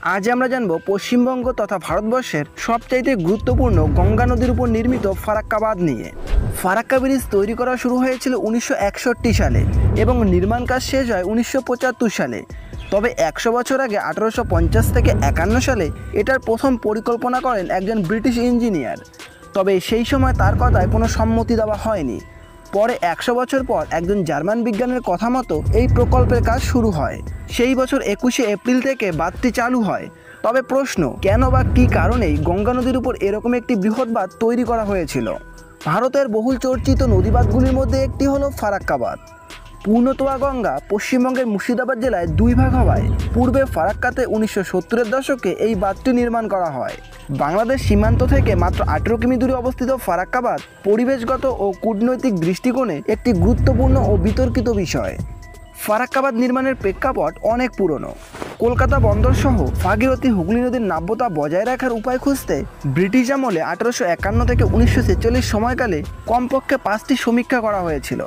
আজ আমরা জানব পশ্চিমবঙ্গ তথা ভারতবর্ষের সবচাইতে গুরুত্বপূর্ণ গঙ্গা নদীর উপর নির্মিত ফারাক্কা বাঁধ নিয়ে। ফারাক্কা ব্রিজ তৈরি করা শুরু হয়েছিল 1961 সালে এবং নির্মাণ কাজ শেষ হয় 1975 সালে। তবে 100 বছর আগে 1850 থেকে 51 সালে এটার প্রথম পরিকল্পনা করেন একজন ব্রিটিশ ইঞ্জিনিয়ার। তবে সেই সময় তার কথায় কোনো সম্মতি দেওয়া হয়নি। পরে 100 বছর পর একজন জার্মান বিজ্ঞানীর কথা মতো এই প্রকল্পের কাজ শুরু হয়। সেই বছর 21শে এপ্রিল থেকে বাঁধটি চালু হয়। তবে প্রশ্ন, কেন বা কী কারণেই গঙ্গা নদীর উপর এরকম একটি বৃহৎ বাঁধ তৈরি করা হয়েছিল? ভারতের বহুল চর্চিত নদীবাঁধগুলির মধ্যে একটি হলো ফারাক্কা বাঁধ। পূর্ণতোয়া গঙ্গা পশ্চিমবঙ্গের মুর্শিদাবাদ জেলায় দুই ভাগ হওয়ায় পূর্বে ফারাক্কাতে 1970-এর দশকে এই বাঁধটি নির্মাণ করা হয়। বাংলাদেশ সীমান্ত থেকে মাত্র 18 কিমি দূরে অবস্থিত ফারাক্কা বাঁধ পরিবেশগত ও কূটনৈতিক দৃষ্টিকোণে একটি গুরুত্বপূর্ণ ও বিতর্কিত বিষয়। ফারাক্কা বাঁধ নির্মাণের প্রেক্ষাপট অনেক পুরনো। কলকাতা বন্দর সহ ভাগীরথী হুগলি নদীর নাব্যতা বজায় রাখার উপায় খুঁজতে ব্রিটিশ আমলে 1851 থেকে 1946 সময়কালে কমপক্ষে 5টি সমীক্ষা করা হয়েছিল।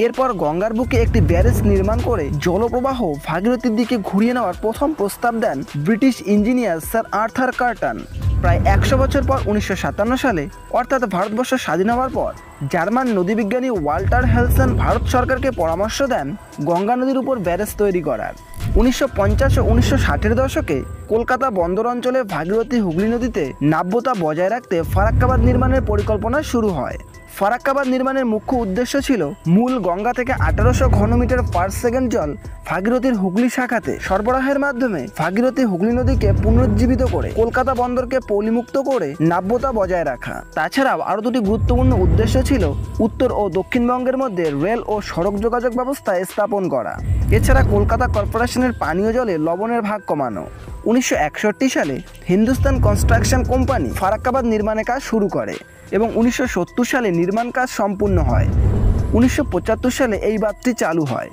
এরপর গঙ্গার বুকে একটি ব্যারেজ নির্মাণ করে জলপ্রবাহ ভাগীরথীর দিকে ঘুরিয়ে নেওয়ার প্রথম প্রস্তাব দেন British engineer sir Arthur Cotton. প্রায় 100 বছর পর 1957 সালে অর্থাৎ ভারতবর্ষ স্বাধীন হওয়ার পর জার্মান নদীবিজ্ঞানী ওয়াল্টার হেলসেন ভারত সরকারকে পরামর্শ দেন গঙ্গা নদীর উপর ব্যারেজ তৈরি করার। 1950 ও 1960-এর দশকে কলকাতা বন্দর অঞ্চলে ভাগীরথী হুগলি নদীতে নাব্যতা বজায় রাখতে ফারাক্কা বাঁধ নির্মাণের পরিকল্পনা শুরু হয়। ফারাক্কা বাঁধ নির্মাণের মুখ্য উদ্দেশ্য ছিল মূল গঙ্গা থেকে 1800 ঘনমিটার পার সেকেন্ড জল ভাগীরথীর হুগলি শাখাতে সরবরাহের মাধ্যমে ভাগীরথী হুগলি নদীকে পুনরুজ্জীবিত করে কলকাতা বন্দরকে পলিমুক্ত করে নাব্যতা বজায় রাখা। তাছাড়াও আরও দুটি গুরুত্বপূর্ণ উদ্দেশ্য ছিল উত্তর ও দক্ষিণবঙ্গের মধ্যে রেল ও সড়ক যোগাযোগ ব্যবস্থা স্থাপন করা। এছাড়া কলকাতা কর্পোরেশনের পানীয় জলে লবণের ভাগ কমানো। 1961 সালে হিন্দুস্তান কনস্ট্রাকশন কোম্পানি ফারাক্কা বাঁধ নির্মাণের কাজ শুরু করে এবং 1970 সালে নির্মাণ কাজ সম্পূর্ণ হয়। 1975 সালে এই বাঁধটি চালু হয়।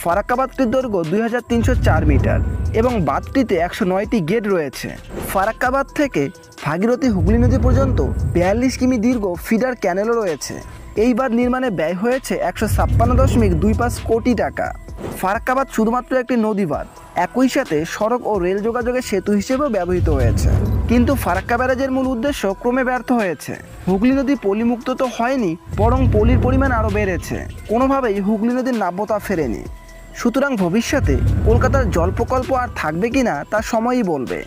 ফারাক্কা বাঁধটির দৈর্ঘ্য 2304 মিটার এবং বাঁধটিতে 109টি গেট রয়েছে। ফারাক্কা বাঁধ থেকে ভাগীরথী হুগলি নদী পর্যন্ত 42 কিমি দীর্ঘ ফিডার ক্যানেলও রয়েছে। এই বাঁধ নির্মাণে ব্যয় হয়েছে 156.25 কোটি টাকা। ফারাক্কা বাঁধ শুধুমাত্র একটি নদী বাঁধ, একই সাথে সড়ক ও রেল যোগাযোগের সেতু হিসেবেও ব্যবহৃত হয়েছে। কিন্তু ফারাক্কা ব্যারাজের মূল উদ্দেশ্য ক্রমে ব্যর্থ হয়েছে। হুগলি নদী পলিমুক্ত তো হয়নি, বরং পলির পরিমাণ আরও বেড়েছে। কোনোভাবেই হুগলি নদীর নাব্যতা ফেরেনি। সুতরাং ভবিষ্যতে কলকাতার জল প্রকল্প আর থাকবে কিনা তা সময়ই বলবে।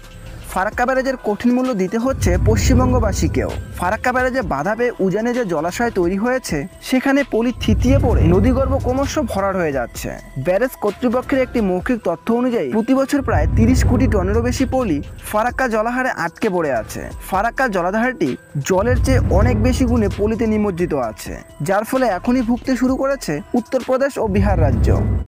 ফারাক্কা ব্যারাজের কঠিন মূল্য দিতে হচ্ছে পশ্চিমবঙ্গবাসীকেও। ফারাক্কা ব্যারাজে বাধা পেয়ে উজানে যে জলাশয় তৈরি হয়েছে সেখানে পলি থিতিয়ে পড়ে নদীগর্ভ ক্রমশ ভরাট হয়ে যাচ্ছে। ব্যারেজ কর্তৃপক্ষের একটি মৌখিক তথ্য অনুযায়ী প্রতি বছর প্রায় 30 কোটি টনেরও বেশি পলি ফারাক্কা জলাধারে আটকে পড়ে আছে। ফারাক্কা জলাধারটি জলের চেয়ে অনেক বেশি গুণে পলিতে নিমজ্জিত আছে, যার ফলে এখনই ভুগতে শুরু করেছে উত্তরপ্রদেশ ও বিহার রাজ্য।